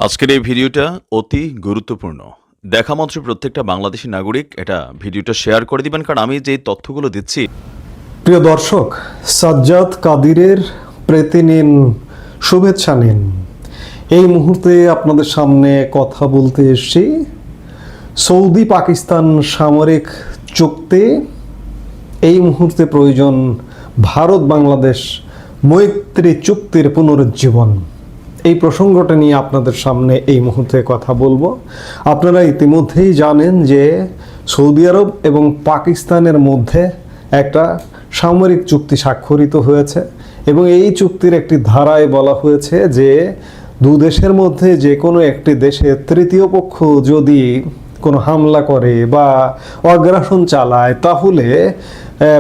আজকের এই ভিডিওটা অতি গুরুত্বপূর্ণ। দেখা মাত্র প্রত্যেকটা বাংলাদেশী নাগরিক এটা ভিডিওটা শেয়ার করে দিবেন, কারণ আমি যে তথ্যগুলো দিচ্ছি। প্রিয় দর্শক, সাজ্জাদ কাদিরের প্রীতি নিন, শুভেচ্ছা নিন। এই মুহূর্তে আপনাদের সামনে কথা বলতে এসেছি সৌদি পাকিস্তান সামরিক চুক্তি। এই মুহূর্তে প্রয়োজন ভারত বাংলাদেশ মৈত্রী চুক্তির পুনরুজ্জীবন। এই প্রসঙ্গটা নিয়ে আপনাদের সামনে এই মুহূর্তে কথা বলবো। আপনারা ইতিমধ্যেই জানেন যে সৌদি আরব এবং পাকিস্তানের মধ্যে একটা সামরিক চুক্তি স্বাক্ষরিত হয়েছে এবং এই চুক্তির একটি ধারায় বলা হয়েছে যে দু দেশের মধ্যে যে কোনো একটি দেশে তৃতীয় পক্ষ যদি কোনো হামলা করে বা অগ্রাসন চালায় তাহলে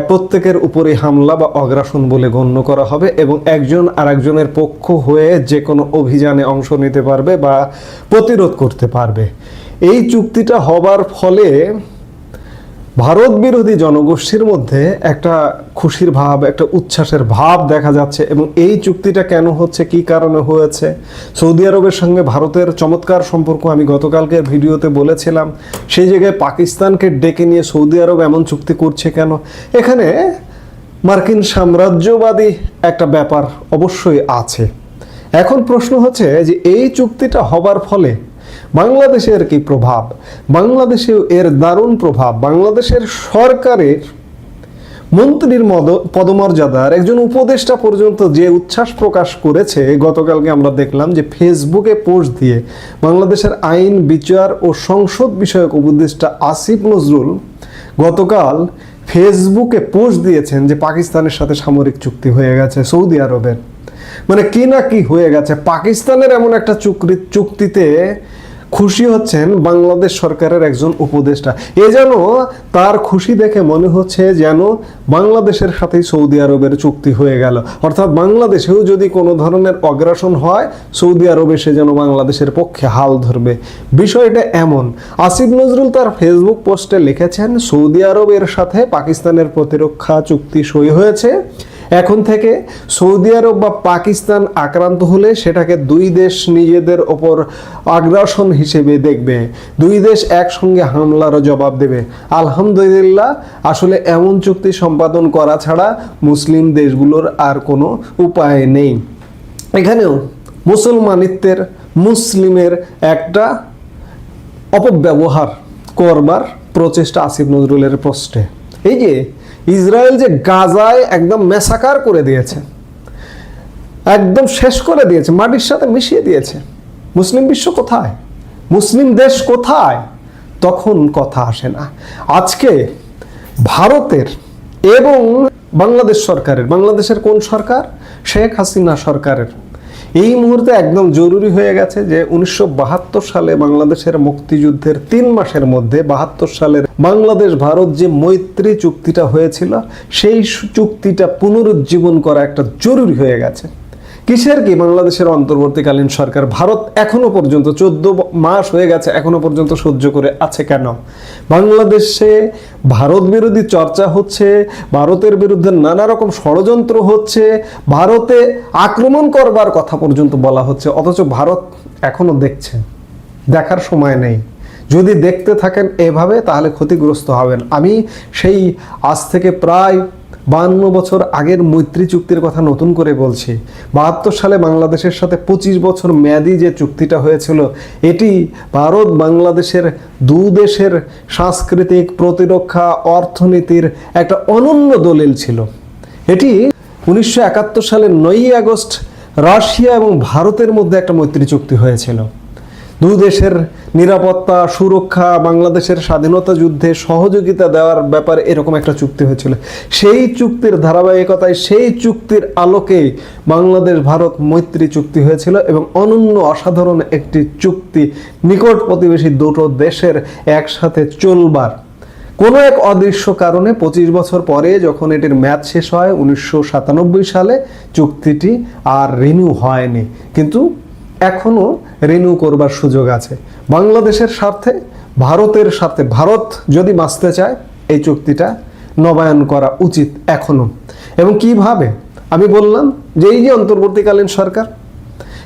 প্রত্যেকের উপরে হামলা বা অগ্রাসন বলে গণ্য করা হবে এবং একজন আরেকজনের পক্ষ হয়ে যে কোনো অভিযানে অংশ নিতে পারবে বা প্রতিরোধ করতে পারবে। এই চুক্তিটা হবার ফলে ভারত বিরোধী জনগোষ্ঠীর মধ্যে একটা খুশির ভাব, একটা উচ্ছ্বাসের ভাব দেখা যাচ্ছে। এবং এই চুক্তিটা কেন হচ্ছে, কি কারণে হয়েছে, সৌদি আরবের সঙ্গে ভারতের চমৎকার সম্পর্ক আমি গতকালকের ভিডিওতে বলেছিলাম। সেই জায়গায় পাকিস্তানকে ডেকে নিয়ে সৌদি আরব এমন চুক্তি করছে কেন? এখানে মার্কিন সাম্রাজ্যবাদী একটা ব্যাপার অবশ্যই আছে। এখন প্রশ্ন হচ্ছে যে এই চুক্তিটা হবার ফলে বাংলাদেশের কি প্রভাব? বাংলাদেশেও এর দারুণ প্রভাব। বাংলাদেশের সরকারের মন্ত্রীর পদমর্যাদার একজন উপদেষ্টা পর্যন্ত যে উচ্ছ্বাস প্রকাশ করেছে, গতকালকে আমরা দেখলাম যে ফেসবুকে পোস্ট দিয়ে বাংলাদেশের আইন, বিচার ও সংসদ বিষয়ক উপদেষ্টা আসিফ নজরুল গতকাল ফেসবুকে পোস্ট দিয়েছেন যে পাকিস্তানের সাথে সামরিক চুক্তি হয়ে গেছে সৌদি আরবের। মানে কি না কি হয়ে গেছে। পাকিস্তানের এমন একটা চুক্তিতে খুশি হচ্ছেন বাংলাদেশ সরকারের একজন উপদেষ্টা। এ যেন তার খুশি দেখে মনে হচ্ছে যেন বাংলাদেশের সাথেই সৌদি আরবের চুক্তি হয়ে গেল। অর্থাৎ বাংলাদেশেও যদি কোনো ধরনের অগ্রাসন হয়, সৌদি আরব এসে যেন বাংলাদেশের পক্ষে হাল ধরবে। বিষয়টা এমন। আসিফ নজরুল তার ফেসবুক পোস্টে লিখেছেন, সৌদি আরবের সাথে পাকিস্তানের প্রতিরক্ষা চুক্তি সই হয়েছে। এখন থেকে সৌদি আরব বা পাকিস্তান আক্রান্ত হলে সেটাকে দুই দেশ নিজেদের ওপর আগ্রাসন হিসেবে দেখবে, দুই দেশ একসঙ্গে হামলারও জবাব দেবে। আলহামদুলিল্লাহ, আসলে এমন চুক্তি সম্পাদন করা ছাড়া মুসলিম দেশগুলোর আর কোনো উপায় নেই। এখানেও মুসলমানিত্বের, মুসলিমের একটা অপব্যবহার করবার প্রচেষ্টা আসিফ নজরুলের পোস্টে। এই যে ইসরায়েল যে গাজায় একদম ম্যাসাকার করে দিয়েছে, একদম শেষ করে দিয়েছে, মাটির সাথে মিশিয়ে দিয়েছে, মুসলিম বিশ্ব কোথায়, মুসলিম দেশ কোথায়? তখন কথা আসে না। আজকে ভারতের এবং বাংলাদেশ সরকারের, বাংলাদেশের কোন সরকার? শেখ হাসিনা সরকারের এই মুহূর্তে একদম জরুরি হয়ে গেছে যে 1972 সালে বাংলাদেশের মুক্তিযুদ্ধের 3 মাসের মধ্যে 72 সালের বাংলাদেশ ভারত যে মৈত্রী চুক্তিটা হয়েছিল, সেই চুক্তিটা পুনরুজ্জীবন করা একটা জরুরি হয়ে গেছে। কিসের কি? বাংলাদেশের অন্তর্বর্তীকালীন সরকার ভারত এখনো পর্যন্ত 14 মাস হয়ে গেছে, এখনো পর্যন্ত সহ্য করে আছে কেন? বাংলাদেশে ভারত বিরোধী চর্চা হচ্ছে, ভারতের বিরুদ্ধে নানা রকম ষড়যন্ত্র হচ্ছে, ভারতে আক্রমণ করবার কথা পর্যন্ত বলা হচ্ছে, অথচ ভারত এখনো দেখছে। দেখার সময় নেই। যদি দেখতে থাকেন এভাবে তাহলে ক্ষতিগ্রস্ত হবেন। আমি সেই আজ থেকে প্রায় 52 বছর আগের মৈত্রী চুক্তির কথা নতুন করে বলছি। 72 সালে বাংলাদেশের সাথে 25 বছর মেয়াদি যে চুক্তিটা হয়েছিল, এটি ভারত বাংলাদেশের দু দেশের সাংস্কৃতিক, প্রতিরক্ষা, অর্থনীতির একটা অনন্য দলিল ছিল। এটি 1971 সালের 9ই আগস্ট রাশিয়া এবং ভারতের মধ্যে একটা মৈত্রী চুক্তি হয়েছিল। দু দেশের নিরাপত্তা, সুরক্ষা, বাংলাদেশের স্বাধীনতা যুদ্ধে সহযোগিতা দেওয়ার ব্যাপারে এরকম একটা চুক্তি হয়েছিল। সেই চুক্তির ধারাবাহিকতায়, সেই চুক্তির আলোকে বাংলাদেশ ভারত মৈত্রী চুক্তি হয়েছিল এবং অনন্য অসাধারণ একটি চুক্তি, নিকট প্রতিবেশী দুটো দেশের একসাথে চলবার। কোনো এক অদৃশ্য কারণে 25 বছর পরে যখন এটির মেয়াদ শেষ হয় 1997 সালে, চুক্তিটি আর রিনিউ হয়নি। কিন্তু এখনো রিনিউ করবার সুযোগ আছে। বাংলাদেশের স্বার্থে, ভারতের স্বার্থে, ভারত যদি বাঁচতে চায় এই চুক্তিটা নবায়ন করা উচিত এখনো। এবং কিভাবে? আমি বললাম যে এই যে অন্তর্বর্তীকালীন সরকার,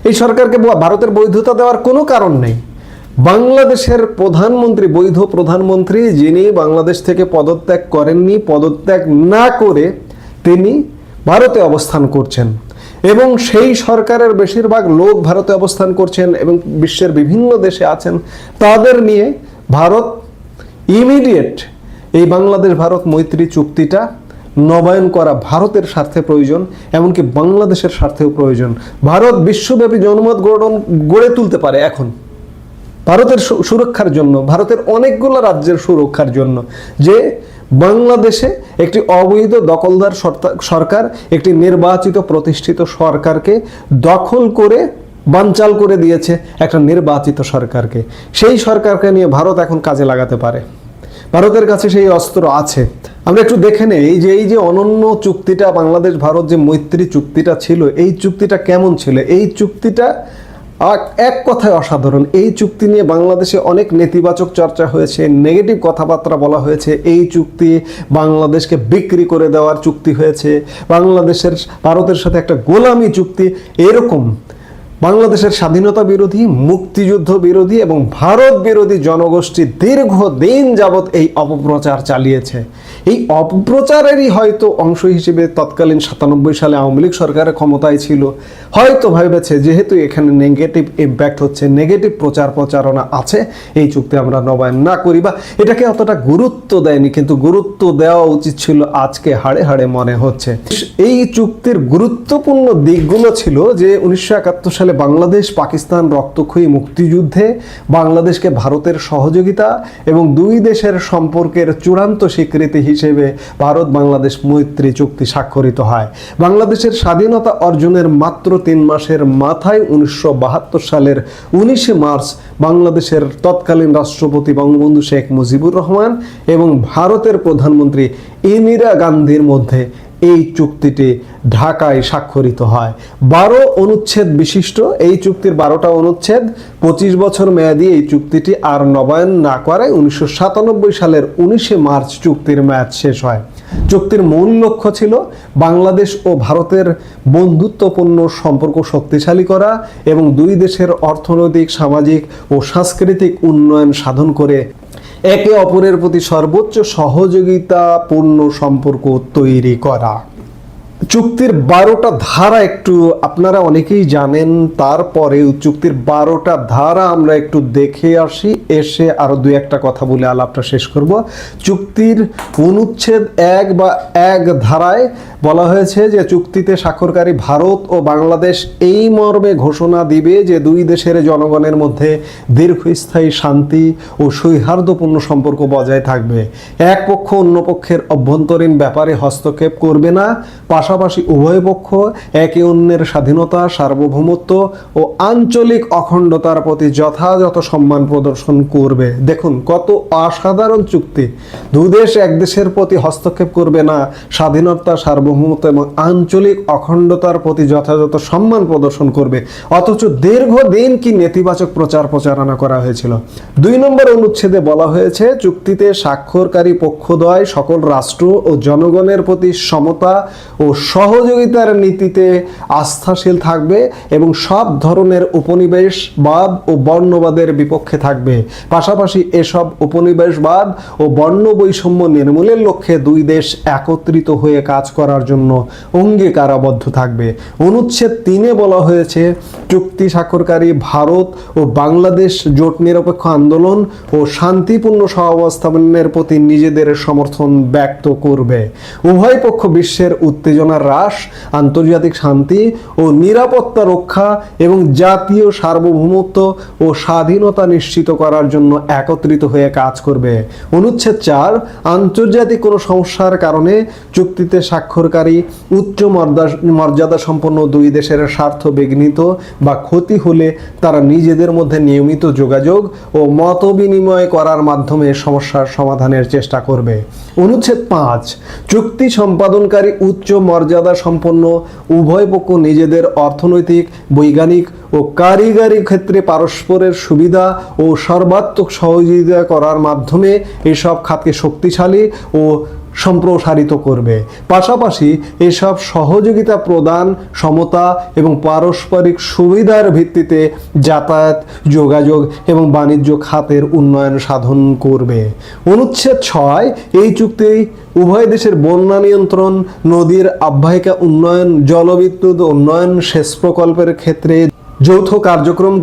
এই সরকারকে ভারতের বৈধতা দেওয়ার কোনো কারণ নেই। বাংলাদেশের প্রধানমন্ত্রী, বৈধ প্রধানমন্ত্রী, যিনি বাংলাদেশ থেকে পদত্যাগ করেননি, পদত্যাগ না করে তিনি ভারতে অবস্থান করছেন এবং সেই সরকারের বেশিরভাগ লোক ভারতে অবস্থান করছেন এবং বিশ্বের বিভিন্ন দেশে আছেন। তাদের নিয়ে ভারত ইমিডিয়েট এই বাংলাদেশ ভারত মৈত্রী চুক্তিটা নবায়ন করা ভারতের স্বার্থে প্রয়োজন, এমনকি বাংলাদেশের স্বার্থেও প্রয়োজন। ভারত বিশ্বব্যাপী জনমত গড়ে তুলতে পারে এখন ভারতের সুরক্ষার জন্য, ভারতের অনেকগুলো রাজ্যের সুরক্ষার জন্য, যে বাংলাদেশে একটি অবৈধ দখলদার সরকার একটি নির্বাচিত প্রতিষ্ঠিত সরকারকে দখল করে বানচাল করে দিয়েছে একটা নির্বাচিত সরকারকে। সেই সরকারকে নিয়ে ভারত এখন কাজে লাগাতে পারে, ভারতের কাছে সেই অস্ত্র আছে। আমরা একটু দেখে নেই এই যে অনন্য চুক্তিটা, বাংলাদেশ ভারত যে মৈত্রী চুক্তিটা ছিল, এই চুক্তিটা কেমন ছিল। এই চুক্তিটা এক কথায় অসাধারণ। এই চুক্তি নিয়ে বাংলাদেশে অনেক নেতিবাচক চর্চা হয়েছে, নেগেটিভ কথাবার্তা বলা হয়েছে। এই চুক্তি বাংলাদেশকে বিক্রি করে দেওয়ার চুক্তি হয়েছে, বাংলাদেশের ভারতের সাথে একটা গোলামি চুক্তি, এরকম বাংলাদেশের স্বাধীনতা বিরোধী, মুক্তিযুদ্ধ বিরোধী এবং ভারত বিরোধী জনগোষ্ঠী দীর্ঘদিন যাবৎ এই অপপ্রচার চালিয়েছে। এই অপপ্রচারেরই হয়তো অংশ হিসেবে তৎকালীন 97 সালে আওয়ামী লীগ সরকারের ক্ষমতায় ছিল, হয়তো ভেবেছে যেহেতু এখানে নেগেটিভ ইম্প্যাক্ট হচ্ছে, নেগেটিভ প্রচারণা আছে, এই চুক্তি আমরা নবায়ন না করি, বা এটাকে অতটা গুরুত্ব দেয়নি। কিন্তু গুরুত্ব দেওয়া উচিত ছিল, আজকে হাড়ে হাড়ে মনে হচ্ছে। এই চুক্তির গুরুত্বপূর্ণ দিকগুলো ছিল যে 1971 সালে বাংলাদেশ পাকিস্তান রক্তক্ষয়ী মুক্তিযুদ্ধে বাংলাদেশকে ভারতের সহযোগিতা এবং দুই দেশের সম্পর্কের চূড়ান্ত স্বীকৃতি হিসেবে ভারত বাংলাদেশ মৈত্রী চুক্তি স্বাক্ষরিত হয়। বাংলাদেশের স্বাধীনতা অর্জনের মাত্র 3 মাসের মাথায় 1972 সালের 19 মার্চ বাংলাদেশের তৎকালীন রাষ্ট্রপতি বঙ্গবন্ধু শেখ মুজিবুর রহমান এবং ভারতের প্রধানমন্ত্রী ইন্দিরা গান্ধীর মধ্যে এই চুক্তিটি ঢাকায় স্বাক্ষরিত হয়। 12 অনুচ্ছেদ বিশিষ্ট এই চুক্তির 12টা অনুচ্ছেদ, 25 বছর মেয়াদী এই চুক্তিটি আর নবায়ন না করায় 1997 সালের 19 মার্চ চুক্তির মেয়াদ শেষ হয়। চুক্তির মূল লক্ষ্য ছিল বাংলাদেশ ও ভারতের বন্ধুত্বপূর্ণ সম্পর্ক শক্তিশালী করা এবং দুই দেশের অর্থনৈতিক, সামাজিক ও সাংস্কৃতিক উন্নয়ন সাধন করে একে অপরের প্রতি সর্বোচ্চ সহযোগিতাপূর্ণ সম্পর্ক তৈরি করা। চুক্তির 12টা ধারা একটু আপনারা অনেকেই জানেন, তারপরেও চুক্তির 12টা ধারা আমরা একটু দেখে আসি, এসে আরো 2-1টা কথা বলে আলাপটা শেষ করব। চুক্তির অনুচ্ছেদ 1 ধারায় বলা হয়েছে যে চুক্তিতে স্বাক্ষরকারী ভারত ও বাংলাদেশ এই মর্মে ঘোষণা দিবে যে দুই দেশের জনগণের মধ্যে দীর্ঘস্থায়ী শান্তি ও সৌহার্দ্যপূর্ণ সম্পর্ক বজায় থাকবে। এক পক্ষ অন্য পক্ষের অভ্যন্তরীণ ব্যাপারে হস্তক্ষেপ করবে না, পাশাপাশি উভয় পক্ষ একে অন্যের স্বাধীনতা, সার্বভৌমত্ব ও আঞ্চলিক অখণ্ডতার প্রতি যথাযথ সম্মান প্রদর্শন করবে। দেখুন কত অসাধারণ চুক্তি। দুই দেশ এক দেশের প্রতি হস্তক্ষেপ করবে না, স্বাধীনতা, সার্বভৌমত্ব এবং আঞ্চলিক অখণ্ডতার প্রতি যথাযথ সম্মান প্রদর্শন করবে, অথচ দীর্ঘদিন কি নেতিবাচক প্রচারণা করা হয়েছিল। 2 নম্বর অনুচ্ছেদে বলা হয়েছে চুক্তিতে স্বাক্ষরকারী পক্ষদ্বয় সকল রাষ্ট্র ও জনগণের প্রতি সমতা ও সহযোগিতার নীতিতে আস্থাশীল থাকবে এবং সব ধরনের উপনিবেশবাদ ও বর্ণবাদের বিপক্ষে থাকবে। পাশাপাশি এসব উপনিবেশবাদ ও বর্ণ বৈষম্য নির্মূলের লক্ষ্যে দুই দেশ একত্রিত হয়ে কাজ করার জন্য অঙ্গীকারাবদ্ধ থাকবে। অনুচ্ছেদ 3-এ বলা হয়েছে চুক্তি স্বাক্ষরকারী ভারত ও বাংলাদেশ জোট নিরপেক্ষ আন্দোলন ও শান্তিপূর্ণ সহাবস্থানের প্রতি নিজেদের সমর্থন ব্যক্ত করবে। উভয় পক্ষ বিশ্বের উত্তেজনার হ্রাস, আন্তর্জাতিক শান্তি ও নিরাপত্তা রক্ষা এবং জাতীয় সার্বভৌমত্ব ও স্বাধীনতা নিশ্চিত করার জন্য একত্রিত হয়ে কাজ করবে। অনুচ্ছেদ 4 আন্তর্জাতিক কোনো সমস্যার কারণে চুক্তিতে স্বাক্ষরকারী উচ্চ মর্যাদা সম্পন্ন দুই দেশের স্বার্থ বিঘ্নিত বা ক্ষতি হলে তারা নিজেদের মধ্যে নিয়মিত যোগাযোগ ও মত বিনিময় করার মাধ্যমে সমস্যার সমাধানের চেষ্টা করবে। অনুচ্ছেদ 5 চুক্তি সম্পাদনকারী উচ্চ মর্যাদা সম্পন্ন উভয় পক্ষ নিজেদের অর্থনৈতিক, বৈজ্ঞানিক ও কারিগরি ক্ষেত্রে পারস্পরের সুবিধা ও সর্বাত্মক সহযোগিতা করার মাধ্যমে এসব খাতকে শক্তিশালী ও সম্প্রসারিত করবে। পাশাপাশি এসব সহযোগিতা প্রদান, সমতা এবং পারস্পরিক সুবিধার ভিত্তিতে যাতায়াত, যোগাযোগ এবং বাণিজ্য খাতের উন্নয়ন সাধন করবে। অনুচ্ছেদ 6 এই চুক্তি উভয় দেশের বন্যা নিয়ন্ত্রণ, নদীর আহ্বায়িকা উন্নয়ন, জলবিদ্যুৎ উন্নয়ন, সেচ প্রকল্পের ক্ষেত্রে যৌথ কার্যক্রম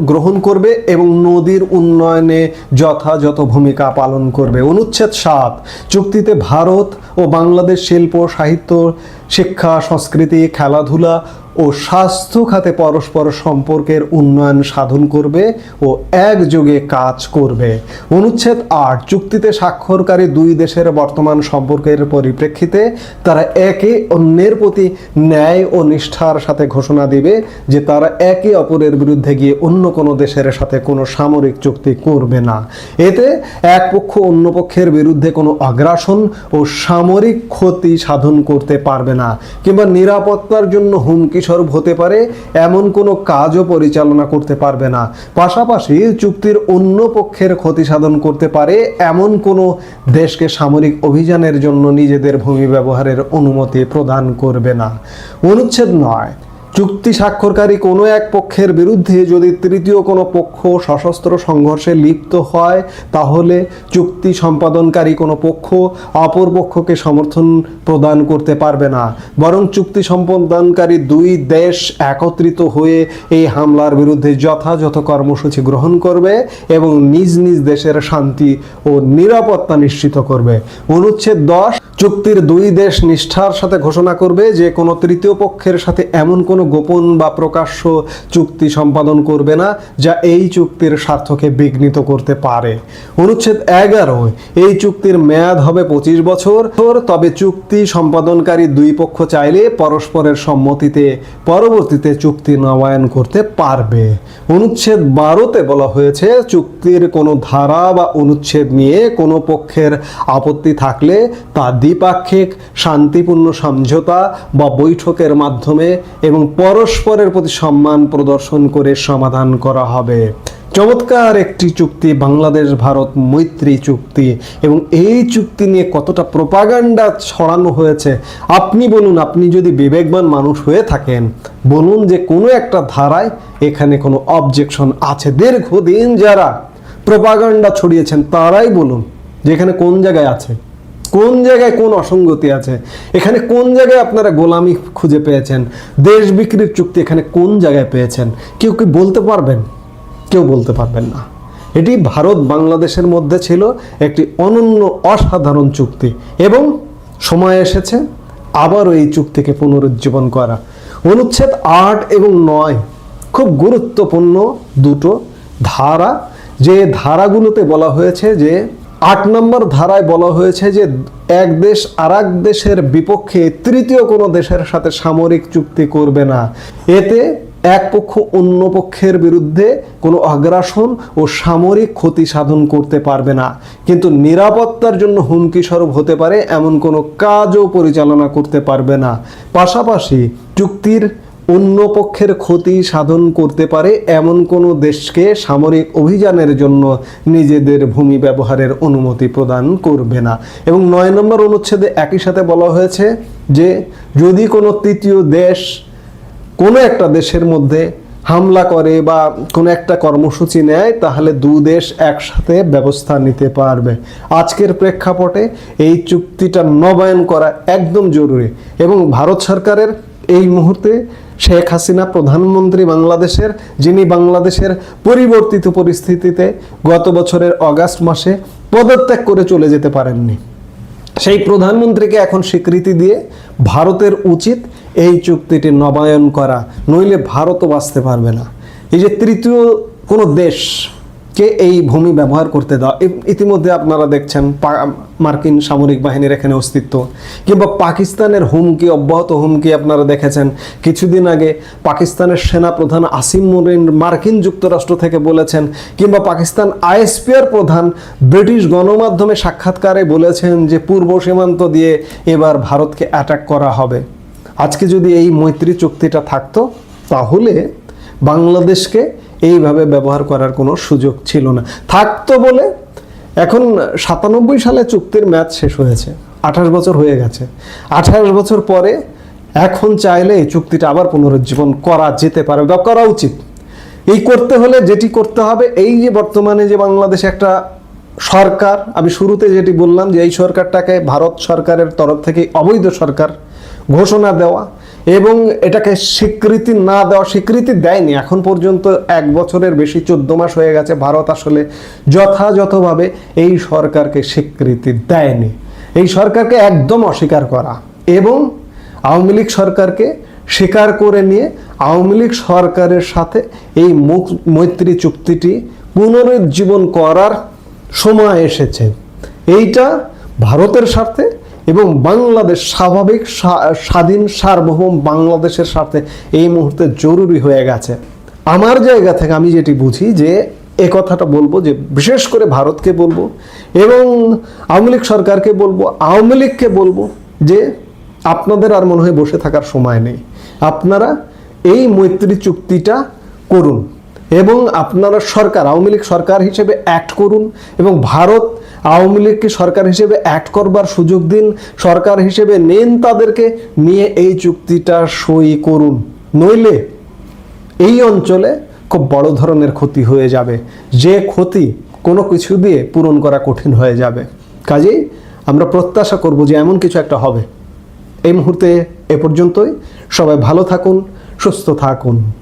গ্রহণ করবে এবং নদীর উন্নয়নে যথাযথ ভূমিকা পালন করবে। অনুচ্ছেদ 7 চুক্তিতে ভারত ও বাংলাদেশ শিল্প, সাহিত্য, শিক্ষা, সংস্কৃতি, খেলাধুলা ও স্বাস্থ্য খাতে পরস্পর সম্পর্কের উন্নয়ন সাধন করবে ও একযোগে কাজ করবে। অনুচ্ছেদ 8 চুক্তিতে স্বাক্ষরকারী দুই দেশের বর্তমান সম্পর্কের পরিপ্রেক্ষিতে তারা একে অন্যের প্রতি ন্যায় ও নিষ্ঠার সাথে ঘোষণা দিবে যে তারা একে অপরের বিরুদ্ধে গিয়ে অন্য কোনো দেশের সাথে কোনো সামরিক চুক্তি করবে না। এতে এক পক্ষ অন্য পক্ষের বিরুদ্ধে কোনো আগ্রাসন ও সামরিক ক্ষতি সাধন করতে পারবে না কিংবা নিরাপত্তার জন্য হুমকি স্বরূপ হতে পারে এমন কোনো কাজও পরিচালনা করতে পারবে না। পাশাপাশি চুক্তির অন্য পক্ষের ক্ষতি সাধন করতে পারে এমন কোনো দেশকে সামরিক অভিযানের জন্য নিজেদের ভূমি ব্যবহারের অনুমতি প্রদান করবে না। অনুচ্ছেদ 9 চুক্তি স্বাক্ষরকারী কোনো এক পক্ষের বিরুদ্ধে যদি তৃতীয় কোনো পক্ষ সশস্ত্র সংঘর্ষে লিপ্ত হয় তাহলে চুক্তি সম্পাদনকারী কোনো পক্ষ অপর পক্ষকে সমর্থন প্রদান করতে পারবে না, বরং চুক্তি সম্পাদনকারী দুই দেশ একত্রিত হয়ে এই হামলার বিরুদ্ধে যথাযথ কর্মসূচি গ্রহণ করবে এবং নিজ নিজ দেশের শান্তি ও নিরাপত্তা নিশ্চিত করবে। অনুচ্ছেদ 10 চুক্তির দুই দেশ নিষ্ঠার সাথে ঘোষণা করবে যে কোনো তৃতীয় পক্ষের সাথে এমন কোনো গোপন বা প্রকাশ্য চুক্তি সম্পাদন করবে না যা এই চুক্তির স্বার্থকে বিঘ্নিত করতে পারে। অনুচ্ছেদ 11 এই চুক্তির মেয়াদ হবে 25 বছর, তবে চুক্তি সম্পাদনকারী দুই পক্ষ চাইলে পরস্পরের সম্মতিতে পরবর্তীতে চুক্তি নবায়ন করতে পারবে। অনুচ্ছেদ 12তে বলা হয়েছে চুক্তির কোনো ধারা বা অনুচ্ছেদ নিয়ে কোনো পক্ষের আপত্তি থাকলে তা দ্বিপাক্ষিক শান্তিপূর্ণ সমঝোতা বা বৈঠকের মাধ্যমে এবং পরস্পরের প্রতি সম্মান প্রদর্শন করে সমাধান করা হবে। চমৎকার একটি চুক্তি, বাংলাদেশ ভারত মৈত্রী চুক্তি, এবং এই চুক্তি নিয়ে কতটা প্রোপাগান্ডা ছড়ানো হয়েছে আপনি বলুন। আপনি যদি বিবেকবান মানুষ হয়ে থাকেন বলুন যে কোনো একটা ধারায় এখানে কোনো অবজেকশন আছে। দীর্ঘদিন যারা প্রোপাগান্ডা ছড়িয়েছেন তারাই বলুন যে এখানে কোন জায়গায় আছে, কোন জায়গায় কোন অসঙ্গতি আছে, এখানে কোন জায়গায় আপনারা গোলামি খুঁজে পেয়েছেন, দেশ বিক্রির চুক্তি এখানে কোন জায়গায় পেয়েছেন। কেউ কি বলতে পারবেন? কেউ বলতে পারবেন না। এটি ভারত বাংলাদেশের মধ্যে ছিল একটি অনন্য অসাধারণ চুক্তি এবং সময় এসেছে আবারও এই চুক্তিকে পুনরুজ্জীবন করা। অনুচ্ছেদ 8 এবং 9 খুব গুরুত্বপূর্ণ দুটো ধারা, যে ধারাগুলোতে বলা হয়েছে যে 8 নম্বর ধারায় বলা হয়েছে যে এক দেশ আর এক দেশের বিপক্ষে তৃতীয় কোনো দেশের সাথে সামরিক চুক্তি করবে না। এতে এক পক্ষ অন্য পক্ষের বিরুদ্ধে কোনো আগ্রাসন ও সামরিক ক্ষতি সাধন করতে পারবে না, কিন্তু নিরাপত্তার জন্য হুমকি স্বরূপ হতে পারে এমন কোনো কাজও পরিচালনা করতে পারবে না। পাশাপাশি চুক্তির অন্য পক্ষের ক্ষতি সাধন করতে পারে এমন কোনো দেশকে সামরিক অভিযানের জন্য নিজেদের ভূমি ব্যবহারের অনুমতি প্রদান করবে না। এবং 9 নম্বর অনুচ্ছেদে একই সাথে বলা হয়েছে যে যদি কোনো তৃতীয় দেশ কোনো একটা দেশের মধ্যে হামলা করে বা কোনো একটা কর্মসূচি নেয় তাহলে দু দেশ একসাথে ব্যবস্থা নিতে পারবে। আজকের প্রেক্ষাপটে এই চুক্তিটা নবায়ন করা একদম জরুরি এবং ভারত সরকারের এই মুহূর্তে শেখ হাসিনা প্রধানমন্ত্রী বাংলাদেশের, যিনি বাংলাদেশের পরিবর্তিত পরিস্থিতিতে গত বছরের অগাস্ট মাসে পদত্যাগ করে চলে যেতে পারেননি, সেই প্রধানমন্ত্রীকে এখন স্বীকৃতি দিয়ে ভারতের উচিত এই চুক্তিটি নবায়ন করা, নইলে ভারতও বাঁচতে পারবে না। এই যে তৃতীয় কোনো দেশকে এই ভূমি ব্যবহার করতে দেওয়া, ইতিমধ্যে আপনারা দেখছেন মার্কিন সামরিক বাহিনীর এখানে অস্তিত্ব, কিংবা পাকিস্তানের হুমকি, অব্যাহত হুমকি আপনারা দেখেছেন। কিছুদিন আগে পাকিস্তানের সেনাপ্রধান আসিম মুনির মার্কিন যুক্তরাষ্ট্র থেকে বলেছেন, কিংবা পাকিস্তান আইএসপিআর প্রধান ব্রিটিশ গণমাধ্যমে সাক্ষাৎকারে বলেছেন যে পূর্ব সীমান্ত দিয়ে এবার ভারতকে অ্যাটাক করা হবে। আজকে যদি এই মৈত্রী চুক্তিটা থাকতো তাহলে বাংলাদেশকে এইভাবে ব্যবহার করার কোনো সুযোগ ছিল না। থাকতো বলে এখন 97 সালে চুক্তির মেয়াদ শেষ হয়েছে, 28 বছর হয়ে গেছে। 28 বছর পরে এখন চাইলে এই চুক্তিটা আবার পুনরুজ্জীবন করা যেতে পারে বা করা উচিত। এই করতে হলে যেটি করতে হবে, এই যে বর্তমানে যে বাংলাদেশে একটা সরকার, আমি শুরুতে যেটি বললাম যে এই সরকারটাকে ভারত সরকারের তরফ থেকে অবৈধ সরকার ঘোষণা দেওয়া এবং এটাকে স্বীকৃতি না দেওয়া, স্বীকৃতি দেয়নি এখন পর্যন্ত, 1 বছরের বেশি 14 মাস হয়ে গেছে। ভারত আসলে যথাযথভাবে এই সরকারকে স্বীকৃতি দেয়নি। এই সরকারকে একদম অস্বীকার করা এবং আওয়ামী লীগ সরকারকে স্বীকার করে নিয়ে আওয়ামী লীগ সরকারের সাথে এই মৈত্রী চুক্তিটি পুনরুজ্জীবন করার সময় এসেছে। এইটা ভারতের স্বার্থে এবং বাংলাদেশ স্বাভাবিক স্বাধীন সার্বভৌম বাংলাদেশের স্বার্থে এই মুহূর্তে জরুরি হয়ে গেছে। আমার জায়গা থেকে আমি যেটি বুঝি যে এ কথাটা বলবো যে বিশেষ করে ভারতকে বলবো এবং আওয়ামী লীগ সরকারকে বলবো, আওয়ামী লীগকে বলবো যে আপনাদের আর মনে হয় বসে থাকার সময় নেই। আপনারা এই মৈত্রী চুক্তিটা করুন এবং আপনারা সরকার, আওয়ামী লীগ সরকার হিসেবে অ্যাক্ট করুন এবং ভারত আওয়ামী লীগকে সরকার হিসেবে অ্যাক্ট করবার সুযোগ দিন, সরকার হিসেবে নেন তাদেরকে, নিয়ে এই চুক্তিটা সই করুন। নইলে এই অঞ্চলে খুব বড় ধরনের ক্ষতি হয়ে যাবে, যে ক্ষতি কোনো কিছু দিয়ে পূরণ করা কঠিন হয়ে যাবে। কাজেই আমরা প্রত্যাশা করব যে এমন কিছু একটা হবে। এই মুহূর্তে এ পর্যন্তই। সবাই ভালো থাকুন, সুস্থ থাকুন।